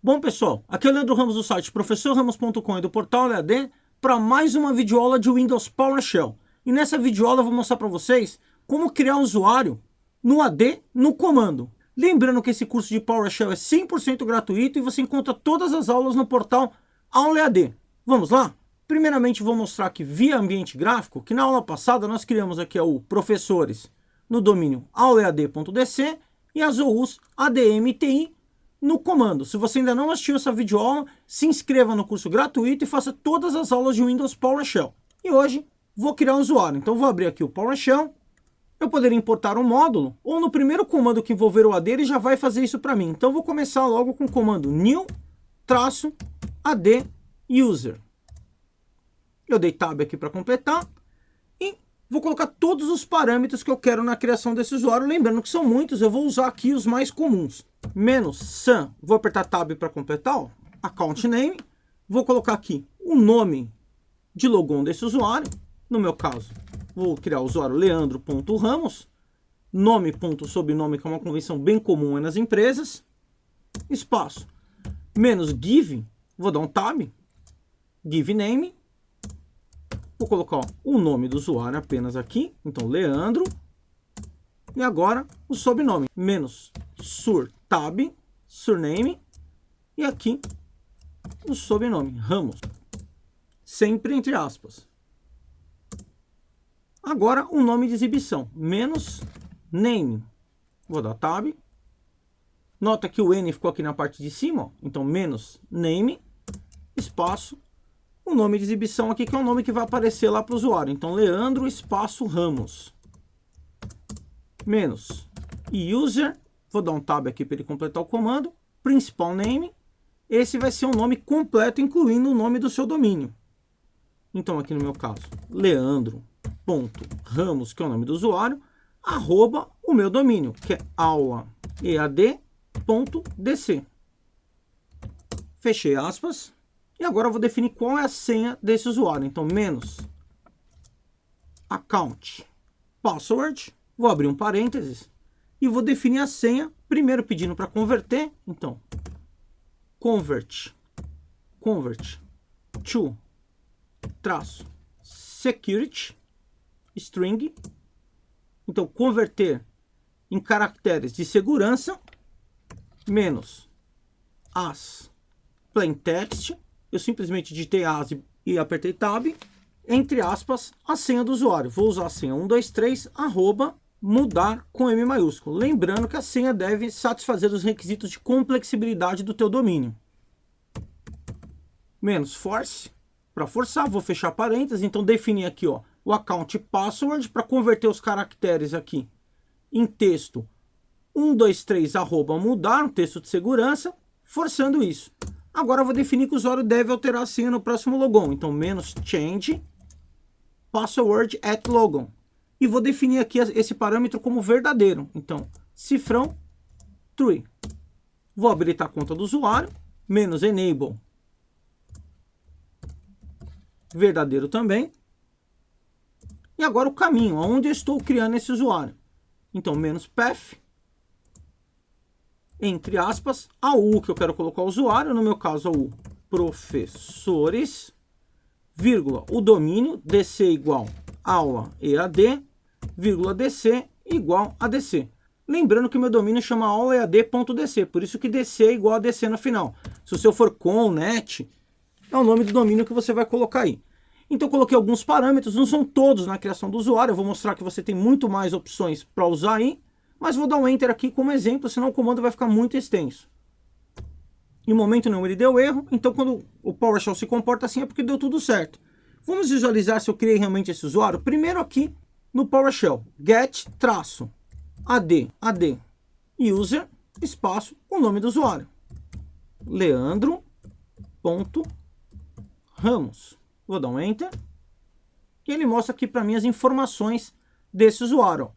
Bom pessoal, aqui é o Leandro Ramos do site professorramos.com e do portal EAD para mais uma videoaula de Windows PowerShell. E nessa videoaula eu vou mostrar para vocês como criar um usuário no AD no comando. Lembrando que esse curso de PowerShell é 100% gratuito e você encontra todas as aulas no portal Aula EAD. Vamos lá? Primeiramente vou mostrar aqui via ambiente gráfico, que na aula passada nós criamos aqui o professores no domínio aulaead.dc e as OUs ADMTI no comando. Se você ainda não assistiu essa videoaula, se inscreva no curso gratuito e faça todas as aulas de Windows PowerShell. E hoje vou criar um usuário. Então vou abrir aqui o PowerShell. Eu poderia importar um módulo, ou no primeiro comando que envolver o AD, ele já vai fazer isso para mim. Então vou começar logo com o comando new-AD user. Eu dei tab aqui para completar. E vou colocar todos os parâmetros que eu quero na criação desse usuário. Lembrando que são muitos, eu vou usar aqui os mais comuns. -sun, vou apertar tab para completar, ó, account name. Vou colocar aqui o nome de logon desse usuário. No meu caso, vou criar o usuário leandro.ramos. Nome.sobrenome, que é uma convenção bem comum nas empresas. Espaço. -give, vou dar um tab. Give name. Vou colocar o nome do usuário apenas aqui. Então, Leandro. E agora o sobrenome. -sur, tab, surname. E aqui o sobrenome, Ramos. Sempre entre aspas. Agora o nome de exibição. -name. Vou dar tab. Nota que o N ficou aqui na parte de cima. Ó. Então, -name, espaço. O nome de exibição aqui, que é o nome que vai aparecer lá para o usuário. Então, Leandro, espaço, Ramos. -user. Vou dar um tab aqui para ele completar o comando. Principal name. Esse vai ser o nome completo, incluindo o nome do seu domínio. Então, aqui no meu caso, leandro.ramos, que é o nome do usuário, arroba o meu domínio, que é aulaead.dc. Fechei aspas. E agora eu vou definir qual é a senha desse usuário. Então, -account password. Vou abrir um parênteses. E vou definir a senha, primeiro pedindo para converter. Então, convert to -security string. Então, converter em caracteres de segurança, -as plaintext. Eu simplesmente digitei as e apertei tab. Entre aspas, a senha do usuário. Vou usar a senha 123, arroba, mudar com M maiúsculo. Lembrando que a senha deve satisfazer os requisitos de complexibilidade do teu domínio. -force, para forçar, vou fechar parênteses. Então, definir aqui ó, o account password para converter os caracteres aqui em texto 123, arroba, mudar, um texto de segurança, forçando isso. Agora eu vou definir que o usuário deve alterar a senha no próximo logon. Então, -change password at logon. E vou definir aqui esse parâmetro como verdadeiro. Então, cifrão true. Vou habilitar a conta do usuário. -enable. Verdadeiro também. E agora o caminho, aonde eu estou criando esse usuário. Então, -path. Entre aspas, a U que eu quero colocar o usuário, no meu caso a U, professores, vírgula, o domínio, DC igual aula EAD, vírgula, DC igual a DC. Lembrando que o meu domínio chama aulaead.dc, por isso que DC é igual a DC no final. Se o seu for com, net, é o nome do domínio que você vai colocar aí. Então eu coloquei alguns parâmetros, não são todos na criação do usuário, eu vou mostrar que você tem muito mais opções para usar aí. Mas vou dar um Enter aqui como exemplo, senão o comando vai ficar muito extenso. Em momento nenhum ele deu erro, então quando o PowerShell se comporta assim é porque deu tudo certo. Vamos visualizar se eu criei realmente esse usuário. Primeiro aqui no PowerShell, get-AD user, espaço, o nome do usuário. Leandro.ramos. Vou dar um Enter. E ele mostra aqui para mim as informações desse usuário.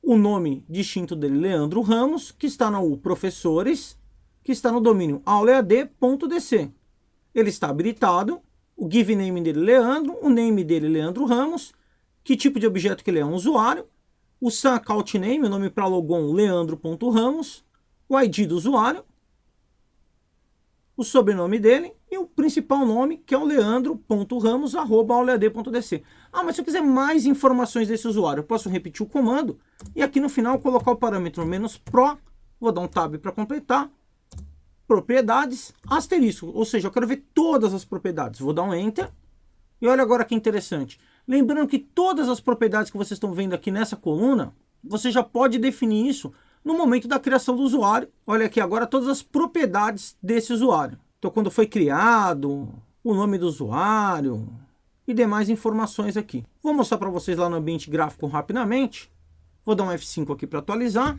O nome distinto dele, Leandro Ramos, que está na U professores, que está no domínio aulaead.dc. Ele está habilitado, o give name dele, Leandro, o name dele, Leandro Ramos, que tipo de objeto que ele é, um usuário, o sun account name, o nome para logon, leandro.ramos, o ID do usuário, o sobrenome dele e o principal nome, que é o leandro.ramos@aulaed.dc. Ah, mas se eu quiser mais informações desse usuário, eu posso repetir o comando e aqui no final colocar o parâmetro "-pro", vou dar um tab para completar, propriedades, asterisco, ou seja, eu quero ver todas as propriedades. Vou dar um enter e olha agora que interessante. Lembrando que todas as propriedades que vocês estão vendo aqui nessa coluna, você já pode definir isso no momento da criação do usuário. Olha aqui agora todas as propriedades desse usuário. Então, quando foi criado, o nome do usuário e demais informações aqui. Vou mostrar para vocês lá no ambiente gráfico rapidamente. Vou dar um F5 aqui para atualizar.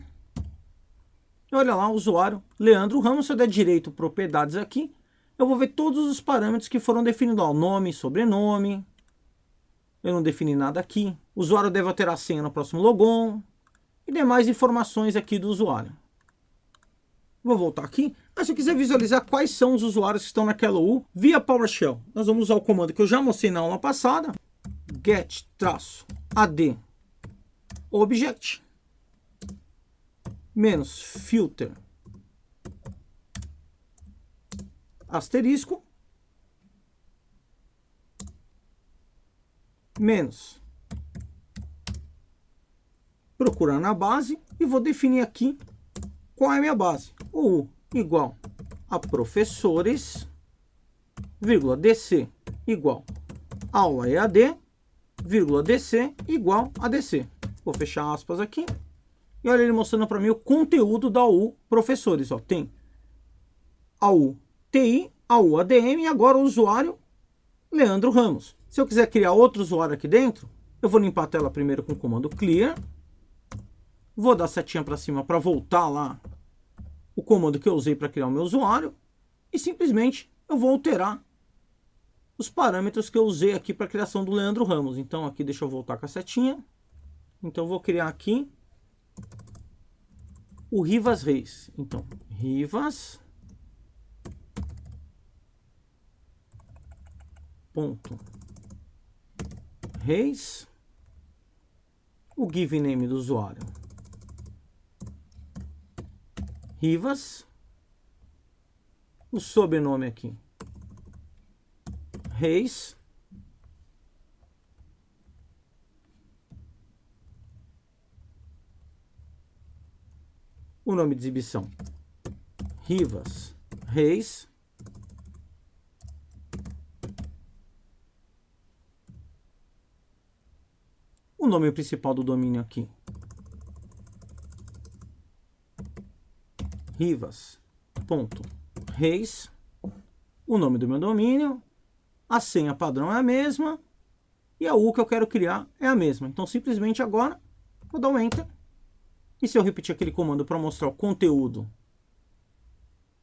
E olha lá o usuário Leandro Ramos. Se eu der direito propriedades aqui, eu vou ver todos os parâmetros que foram definidos. Ó, nome, sobrenome. Eu não defini nada aqui. O usuário deve alterar a senha no próximo logon. E demais informações aqui do usuário. Vou voltar aqui. Mas se eu quiser visualizar quais são os usuários que estão naquela U via PowerShell, nós vamos usar o comando que eu já mostrei na aula passada. Get-add object -filter asterisco menos procurar na base e vou definir aqui qual é a minha base. O U igual a professores, vírgula, DC igual aula EAD, vírgula, DC igual a DC. Vou fechar aspas aqui. E olha ele mostrando para mim o conteúdo da U professores. Ó, tem a U TI, a U ADM e agora o usuário Leandro Ramos. Se eu quiser criar outro usuário aqui dentro, eu vou limpar a tela primeiro com o comando clear. Vou dar setinha para cima para voltar lá o comando que eu usei para criar o meu usuário. E simplesmente eu vou alterar os parâmetros que eu usei aqui para a criação do Leandro Ramos. Então aqui deixa eu voltar com a setinha. Então eu vou criar aqui o Rivas Reis. Então, Rivas ponto Reis, o give name do usuário Rivas, o sobrenome aqui Reis, o nome de exibição Rivas Reis, o nome principal do domínio aqui Rivas.reis, o nome do meu domínio, a senha padrão é a mesma e a U que eu quero criar é a mesma. Então simplesmente agora vou dar um enter. E se eu repetir aquele comando para mostrar o conteúdo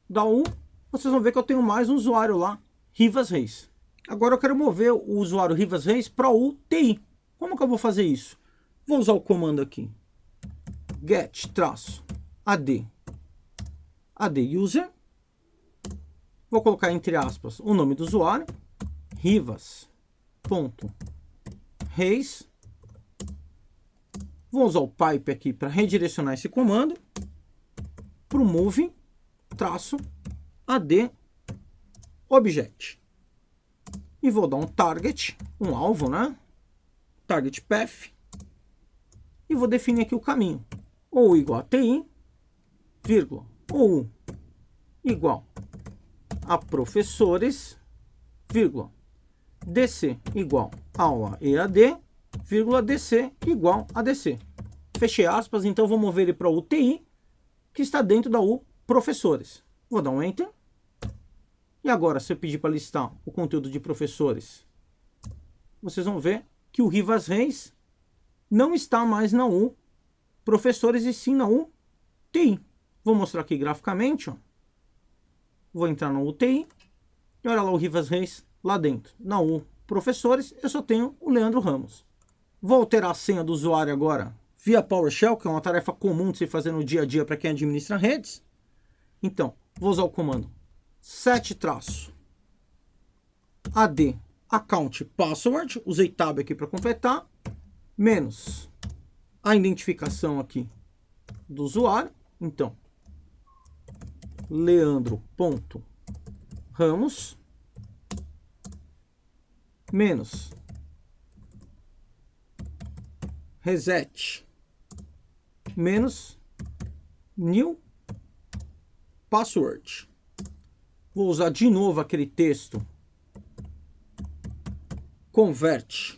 da U, vocês vão ver que eu tenho mais um usuário lá, Rivas Reis. Agora eu quero mover o usuário Rivas Reis para o TI. Como que eu vou fazer isso? Vou usar o comando aqui, get-add user. Vou colocar entre aspas o nome do usuário, Rivas.reis. Vou usar o pipe aqui para redirecionar esse comando para o move-add object. E vou dar um target, um alvo, né? Target path. E vou definir aqui o caminho. Ou igual a TI, vírgula, ou igual a professores, vírgula, DC igual aula EAD, vírgula, DC igual a DC. Fechei aspas, então vou mover ele para o TI, que está dentro da U professores. Vou dar um enter. E agora, se eu pedir para listar o conteúdo de professores, vocês vão ver que o Rivas Reis não está mais na U professores e sim na U TI. Vou mostrar aqui graficamente. Ó. Vou entrar na UTI e olha lá o Rivas Reis lá dentro. Na U professores eu só tenho o Leandro Ramos. Vou alterar a senha do usuário agora via PowerShell, que é uma tarefa comum de se fazer no dia a dia para quem administra redes. Então, vou usar o comando set-add account password, usei tab aqui para completar, menos a identificação aqui do usuário. Então, Ramos menos reset menos new password. Vou usar de novo aquele texto convert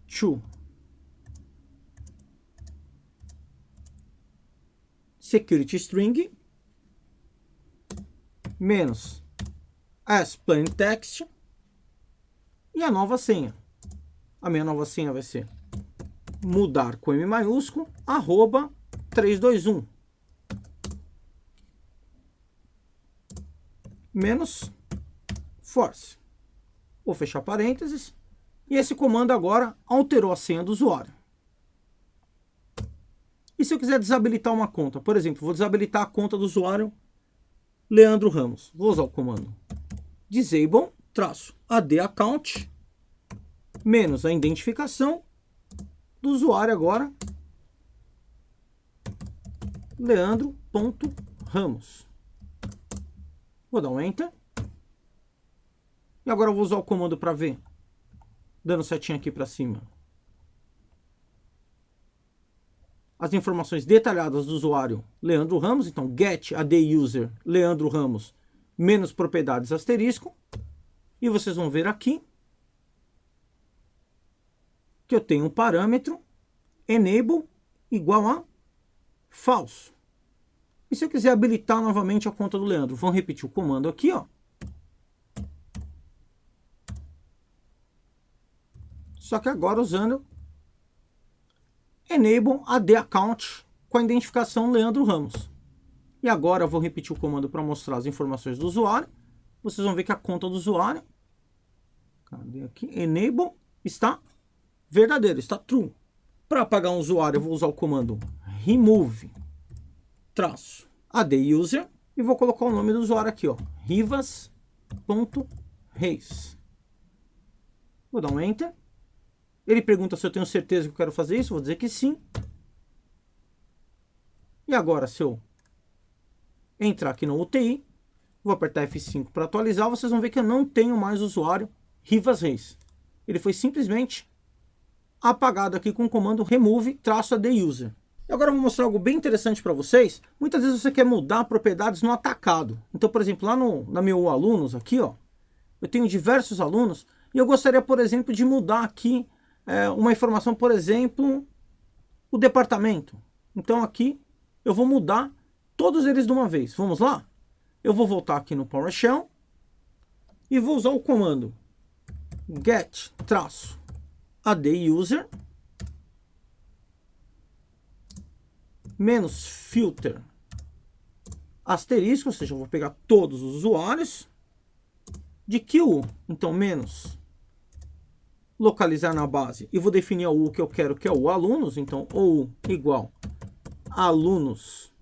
to security string menos as plain text e a nova senha. A minha nova senha vai ser mudar com M maiúsculo, @321 menos force. Vou fechar parênteses. E esse comando agora alterou a senha do usuário. E se eu quiser desabilitar uma conta? Por exemplo, vou desabilitar a conta do usuário Leandro Ramos. Vou usar o comando disable-ad account menos a identificação do usuário agora Leandro.Ramos. Vou dar um Enter. E agora eu vou usar o comando para ver. Dando setinha aqui para cima. As informações detalhadas do usuário Leandro Ramos. Então, get ad user Leandro Ramos menos propriedades asterisco. E vocês vão ver aqui que eu tenho um parâmetro enable igual a falso. E se eu quiser habilitar novamente a conta do Leandro? Vamos repetir o comando aqui, ó. Só que agora usando enable ad account com a identificação Leandro Ramos. E agora eu vou repetir o comando para mostrar as informações do usuário. Vocês vão ver que a conta do usuário, cadê aqui? Enable está verdadeiro, está true. Para apagar um usuário, eu vou usar o comando remove -ad user e vou colocar o nome do usuário aqui, ó, rivas.reis. Vou dar um Enter. Ele pergunta se eu tenho certeza que eu quero fazer isso, vou dizer que sim. E agora, se eu entrar aqui no UTI, vou apertar F5 para atualizar, vocês vão ver que eu não tenho mais o usuário Rivas Reis. Ele foi simplesmente apagado aqui com o comando remove-ad user. E agora eu vou mostrar algo bem interessante para vocês. Muitas vezes você quer mudar propriedades no atacado. Então, por exemplo, lá na meu alunos aqui, ó, eu tenho diversos alunos e eu gostaria, por exemplo, de mudar aqui uma informação, por exemplo, o departamento. Então aqui eu vou mudar todos eles de uma vez. Vamos lá? Eu vou voltar aqui no PowerShell e vou usar o comando get-ad user menos filter asterisco, ou seja, eu vou pegar todos os usuários de que o, então menos localizar na base e vou definir o que eu quero, que é o alunos. Então o igual alunos,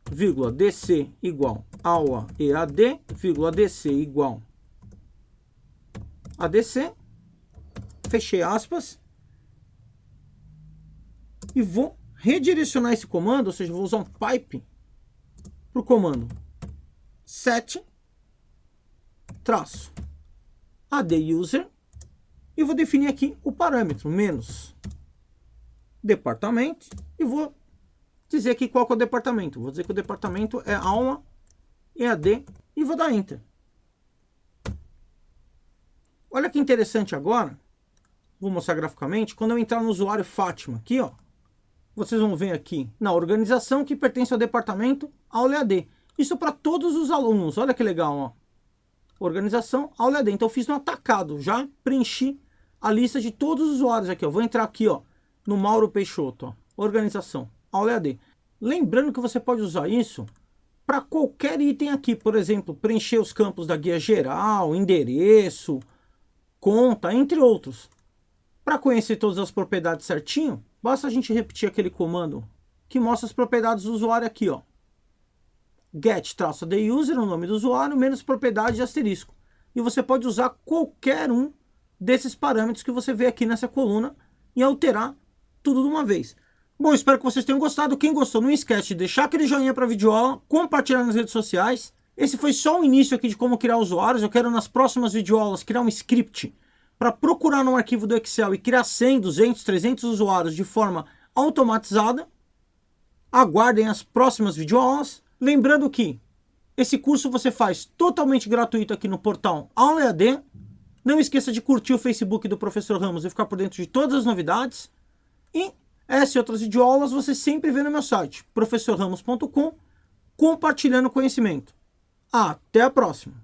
vírgula dc igual aula EAD, vírgula dc igual ADC, fechei aspas e vou redirecionar esse comando, ou seja, vou usar um pipe para o comando set -ad user e vou definir aqui o parâmetro menos departamento e vou dizer aqui qual que é o departamento. Vou dizer que o departamento é aula EAD e vou dar Enter. Olha que interessante agora. Vou mostrar graficamente. Quando eu entrar no usuário Fátima aqui, ó, vocês vão ver aqui na organização que pertence ao departamento aula EAD. Isso para todos os alunos. Olha que legal, ó. Organização aula EAD. Então eu fiz no atacado, já preenchi a lista de todos os usuários aqui, ó. Vou entrar aqui, ó, no Mauro Peixoto, ó, organização aula EAD. Lembrando que você pode usar isso para qualquer item aqui, por exemplo, preencher os campos da guia geral, endereço, conta, entre outros. Para conhecer todas as propriedades certinho, basta a gente repetir aquele comando que mostra as propriedades do usuário aqui, ó. Get-ad user, o nome do usuário, menos propriedade de asterisco. E você pode usar qualquer um desses parâmetros que você vê aqui nessa coluna e alterar tudo de uma vez. Bom, espero que vocês tenham gostado. Quem gostou, não esquece de deixar aquele joinha para a videoaula, compartilhar nas redes sociais Esse foi só o início aqui de como criar usuários. Eu quero nas próximas videoaulas criar um script para procurar no arquivo do Excel e criar 100, 200, 300 usuários de forma automatizada. Aguardem as próximas videoaulas. Lembrando que esse curso você faz totalmente gratuito aqui no portal Aula EAD. Não esqueça de curtir o Facebook do Professor Ramos e ficar por dentro de todas as novidades. E essa e outras videoaulas você sempre vê no meu site, professorramos.com, compartilhando conhecimento. Até a próxima!